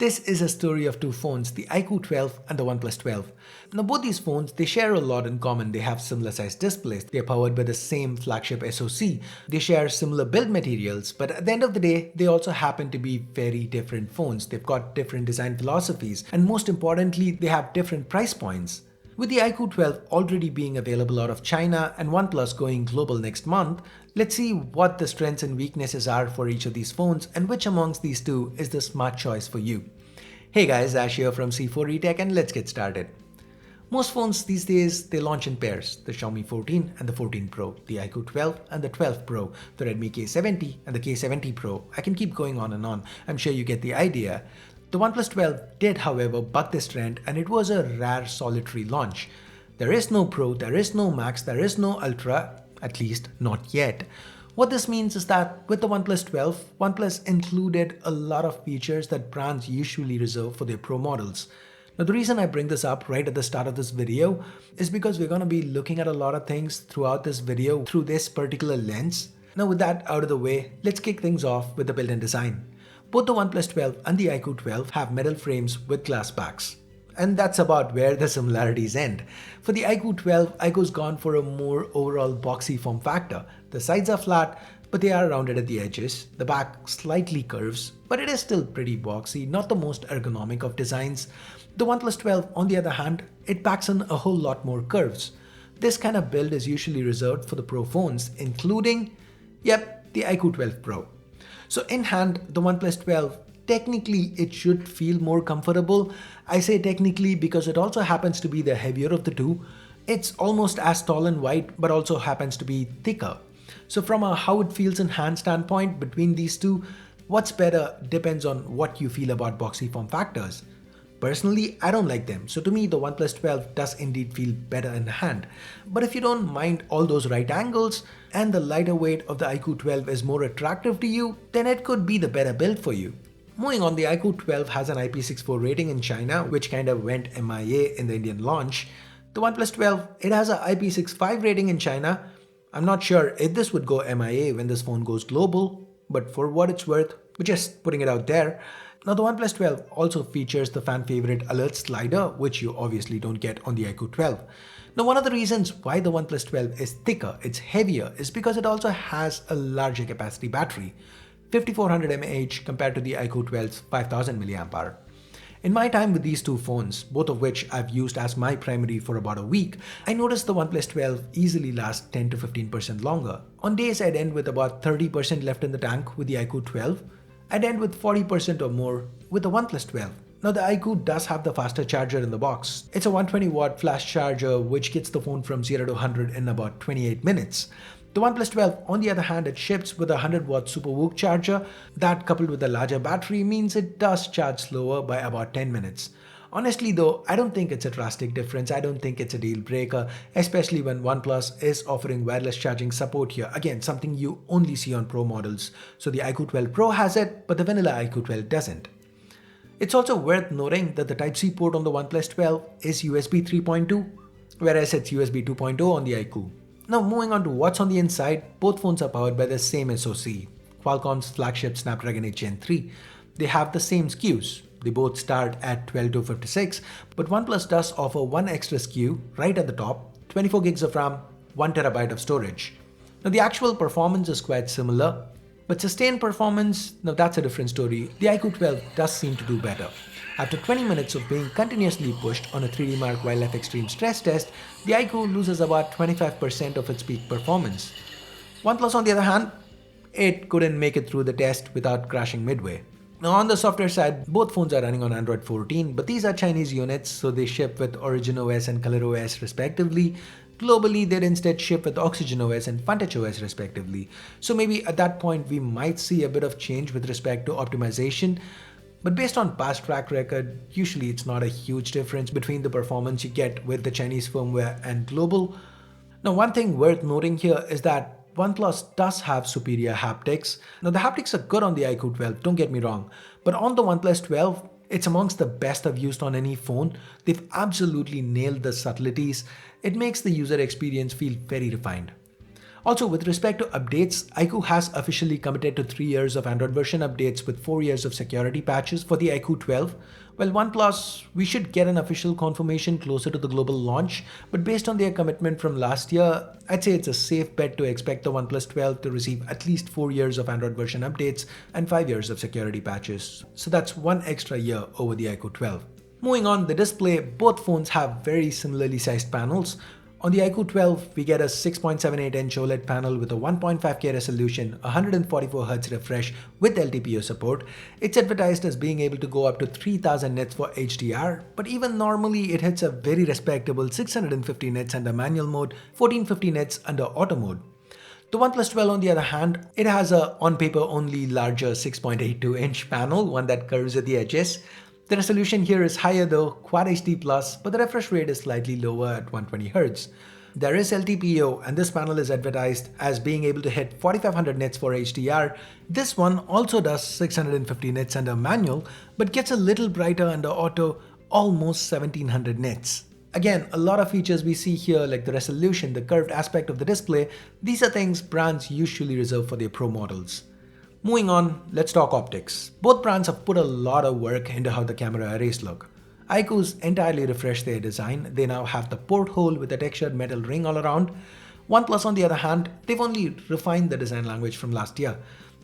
This is a story of two phones, the IQOO 12 and the OnePlus 12. Now both these phones, they share a lot in common. They have similar sized displays, they are powered by the same flagship SoC, they share similar build materials, but at the end of the day, they also happen to be very different phones. They've got different design philosophies, and most importantly, they have different price points. With the IQOO 12 already being available out of China and OnePlus going global next month, let's see what the strengths and weaknesses are for each of these phones and which amongst these two is the smart choice for you. Hey guys, Ash here from C4eTech and let's get started. Most phones these days, they launch in pairs, the Xiaomi 14 and the 14 Pro, the IQOO 12 and the 12 Pro, the Redmi K70 and the K70 Pro. I can keep going on and on, I'm sure you get the idea. The OnePlus 12 did, however, buck this trend and it was a rare solitary launch. There is no Pro, there is no Max, there is no Ultra, at least not yet. What this means is that with the OnePlus 12, OnePlus included a lot of features that brands usually reserve for their Pro models. Now the reason I bring this up right at the start of this video is because we're going to be looking at a lot of things throughout this video through this particular lens. Now with that out of the way, let's kick things off with the build and design. Both the OnePlus 12 and the IQOO 12 have metal frames with glass backs. And that's about where the similarities end. For the IQOO 12, IQOO's gone for a more overall boxy form factor. The sides are flat, but they are rounded at the edges. The back slightly curves, but it is still pretty boxy, not the most ergonomic of designs. The OnePlus 12, on the other hand, it packs in a whole lot more curves. This kind of build is usually reserved for the Pro phones, including, the IQOO 12 Pro. So in hand, the OnePlus 12, technically it should feel more comfortable. I say technically because it also happens to be the heavier of the two. It's almost as tall and wide, but also happens to be thicker. So from a how it feels in hand standpoint between these two, what's better depends on what you feel about boxy form factors. Personally, I don't like them, so to me the OnePlus 12 does indeed feel better in hand. But if you don't mind all those right angles and the lighter weight of the IQOO 12 is more attractive to you, then it could be the better build for you. Moving on, the IQOO 12 has an IP64 rating in China, which kind of went MIA in the Indian launch. The OnePlus 12, it has an IP65 rating in China. I'm not sure if this would go MIA when this phone goes global, but for what it's worth, we're just putting it out there. Now the OnePlus 12 also features the fan favorite alert slider, which you obviously don't get on the IQOO 12. Now one of the reasons why the OnePlus 12 is thicker, it's heavier, is because it also has a larger capacity battery, 5400 mAh compared to the IQOO 12's 5000 mAh. In my time with these two phones, both of which I've used as my primary for about a week, I noticed the OnePlus 12 easily lasts 10 to 15% longer. On days I'd end with about 30% left in the tank with the IQOO 12, I'd end with 40% or more with the OnePlus 12. Now the IQOO does have the faster charger in the box. It's a 120 watt flash charger which gets the phone from 0 to 100 in about 28 minutes. The OnePlus 12, on the other hand, it ships with a 100 watt SuperVOOC charger. That coupled with a larger battery means it does charge slower by about 10 minutes. Honestly though, I don't think it's a drastic difference. I don't think it's a deal breaker, especially when OnePlus is offering wireless charging support here. Again, something you only see on Pro models. So the IQOO 12 Pro has it, but the vanilla IQOO 12 doesn't. It's also worth noting that the Type-C port on the OnePlus 12 is USB 3.2, whereas it's USB 2.0 on the IQOO. Now moving on to what's on the inside, both phones are powered by the same SoC, Qualcomm's flagship Snapdragon 8 Gen 3. They have the same SKUs. They both start at 12256, but OnePlus does offer one extra SKU right at the top, 24 gigs of RAM, 1TB of storage. Now the actual performance is quite similar, but sustained performance, now that's a different story. The IQOO 12 does seem to do better. After 20 minutes of being continuously pushed on a 3D Mark Wildlife Extreme stress test, the IQOO loses about 25% of its peak performance. OnePlus on the other hand, it couldn't make it through the test without crashing midway. Now on the software side, both phones are running on Android 14, but these are Chinese units, so they ship with Origin OS and ColorOS respectively. Globally, they'd instead ship with Oxygen OS and FunTouch OS respectively. So maybe at that point we might see a bit of change with respect to optimization. But based on past track record, usually it's not a huge difference between the performance you get with the Chinese firmware and global. Now one thing worth noting here is that OnePlus does have superior haptics. Now the haptics are good on the IQOO 12, don't get me wrong, but on the OnePlus 12, it's amongst the best I've used on any phone. They've absolutely nailed the subtleties. It makes the user experience feel very refined. Also, with respect to updates, IQOO has officially committed to 3 years of Android version updates with 4 years of security patches for the IQOO 12. Well, OnePlus, we should get an official confirmation closer to the global launch, but based on their commitment from last year, I'd say it's a safe bet to expect the OnePlus 12 to receive at least 4 years of Android version updates and 5 years of security patches. So that's 1 extra year over the IQOO 12. Moving on, the display, both phones have very similarly sized panels. On the IQOO 12, we get a 6.78-inch OLED panel with a 1.5K resolution, 144Hz refresh with LTPO support. It's advertised as being able to go up to 3000 nits for HDR, but even normally it hits a very respectable 650 nits under manual mode, 1450 nits under auto mode. The OnePlus 12 on the other hand, it has a on-paper only larger 6.82-inch panel, one that curves at the edges. The resolution here is higher though, Quad HD+, but the refresh rate is slightly lower at 120Hz. There is LTPO and this panel is advertised as being able to hit 4500 nits for HDR. This one also does 650 nits under manual, but gets a little brighter under auto, almost 1700 nits. Again, a lot of features we see here like the resolution, the curved aspect of the display, these are things brands usually reserve for their pro models. Moving on, let's talk optics. Both brands have put a lot of work into how the camera arrays look. IQOO's entirely refreshed their design. They now have the porthole with a textured metal ring all around. OnePlus on the other hand, they've only refined the design language from last year.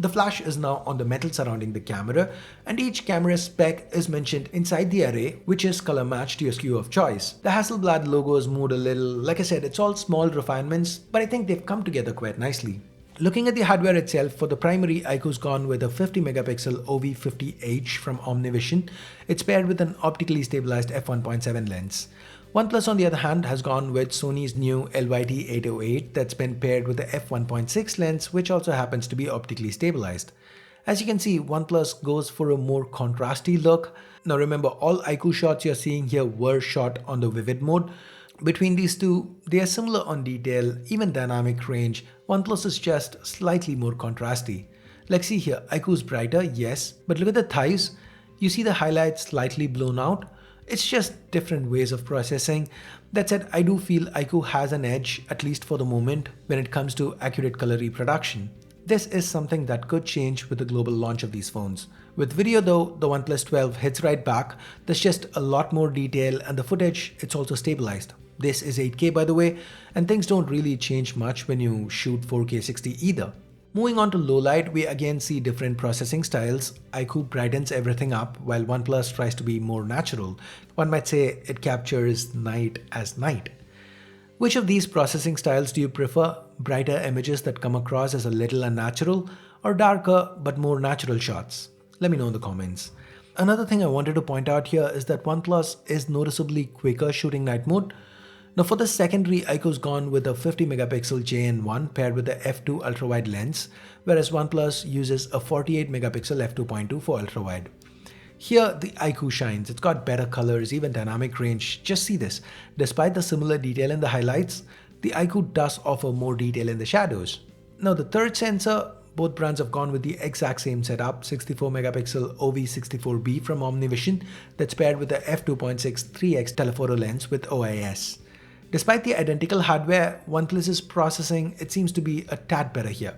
The flash is now on the metal surrounding the camera, and each camera spec is mentioned inside the array, which is color matched to your SKU of choice. The Hasselblad logo is moved a little. Like I said, it's all small refinements, but I think they've come together quite nicely. Looking at the hardware itself, for the primary, IQOO's gone with a 50 megapixel OV50H from OmniVision. It's paired with an optically stabilized f1.7 lens. OnePlus on the other hand has gone with Sony's new LYT808 that's been paired with the f1.6 lens, which also happens to be optically stabilized. As you can see, OnePlus goes for a more contrasty look. Now remember, all IQOO shots you're seeing here were shot on the vivid mode. Between these two, they are similar on detail, even dynamic range. OnePlus is just slightly more contrasty. Like see here, IQOO's brighter, yes, but look at the thighs. You see the highlights slightly blown out. It's just different ways of processing. That said, I do feel IQOO has an edge, at least for the moment, when it comes to accurate color reproduction. This is something that could change with the global launch of these phones. With video though, the OnePlus 12 hits right back. There's just a lot more detail and the footage, it's also stabilized. This is 8K by the way, and things don't really change much when you shoot 4K 60 either. Moving on to low light, we again see different processing styles. IQOO brightens everything up while OnePlus tries to be more natural. One might say it captures night as night. Which of these processing styles do you prefer? Brighter images that come across as a little unnatural, or darker but more natural shots? Let me know in the comments. Another thing I wanted to point out here is that OnePlus is noticeably quicker shooting night mode. Now for the secondary, IQOO's gone with a 50 megapixel JN1 paired with the f2 ultra-wide lens, whereas OnePlus uses a 48 megapixel f2.2 for ultra-wide. Here the IQOO shines, it's got better colors, even dynamic range. Just see this, despite the similar detail in the highlights, the IQOO does offer more detail in the shadows. Now the third sensor, both brands have gone with the exact same setup, 64 megapixel OV64B from OmniVision that's paired with the f2.6 3x telephoto lens with OIS. Despite the identical hardware, OnePlus's processing, it seems to be a tad better here.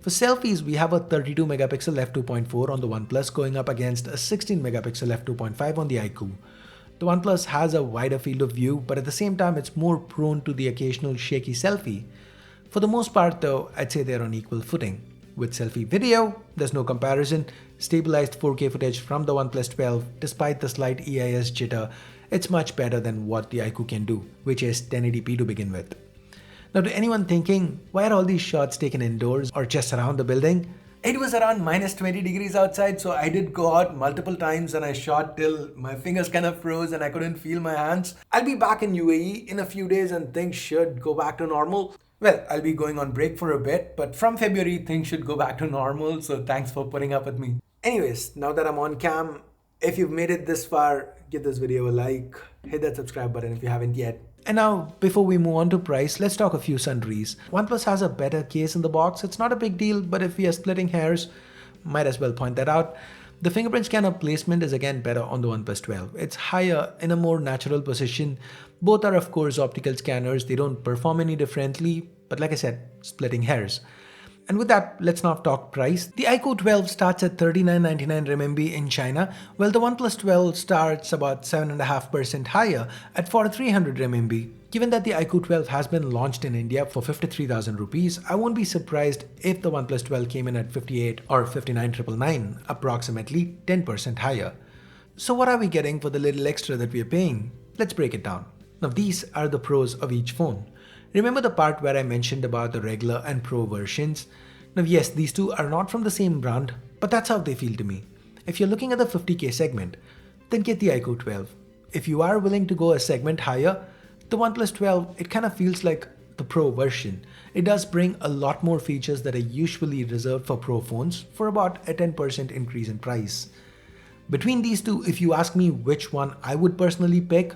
For selfies, we have a 32 megapixel f2.4 on the OnePlus going up against a 16 megapixel f2.5 on the IQOO. The OnePlus has a wider field of view, but at the same time it's more prone to the occasional shaky selfie. For the most part though, I'd say they're on equal footing. With selfie video, there's no comparison. Stabilized 4K footage from the OnePlus 12, despite the slight EIS jitter, it's much better than what the IQOO can do, which is 1080p to begin with. Now to anyone thinking, why are all these shots taken indoors or just around the building? It was around minus 20 degrees outside, so I did go out multiple times and I shot till my fingers kind of froze and I couldn't feel my hands. I'll be back in UAE in a few days and things should go back to normal. Well, I'll be going on break for a bit, but from February things should go back to normal, so thanks for putting up with me. Anyways, now that I'm on cam, if you've made it this far, give this video a like, hit that subscribe button if you haven't yet. And now, before we move on to price, let's talk a few sundries. OnePlus has a better case in the box. It's not a big deal, but if we are splitting hairs, might as well point that out. The fingerprint scanner placement is again better on the OnePlus 12. It's higher in a more natural position. Both are of course optical scanners. They don't perform any differently, But like I said, splitting hairs. And with that, let's now talk price. The IQOO 12 starts at 39.99 RMB in China, while the OnePlus 12 starts about 7.5% higher at 4,300 RMB. Given that the IQOO 12 has been launched in India for 53,000 rupees, I won't be surprised if the OnePlus 12 came in at 58 or 59,999, approximately 10% higher. So what are we getting for the little extra that we are paying? Let's break it down. Now these are the pros of each phone. Remember the part where I mentioned about the regular and pro versions? Now yes, these two are not from the same brand, but that's how they feel to me. If you're looking at the 50k segment, then get the IQOO 12. If you are willing to go a segment higher, the OnePlus 12, it kind of feels like the pro version. It does bring a lot more features that are usually reserved for pro phones for about a 10% increase in price. Between these two, if you ask me which one I would personally pick,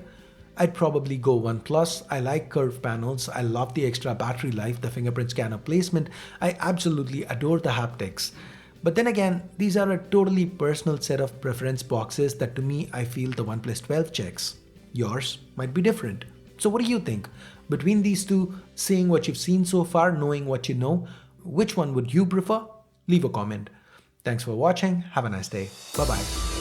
I'd probably go OnePlus. I like curved panels, I love the extra battery life, the fingerprint scanner placement, I absolutely adore the haptics. But then again, these are a totally personal set of preference boxes that to me I feel the OnePlus 12 checks. Yours might be different. So what do you think? Between these two, seeing what you've seen so far, knowing what you know, which one would you prefer? Leave a comment. Thanks for watching, have a nice day, bye bye.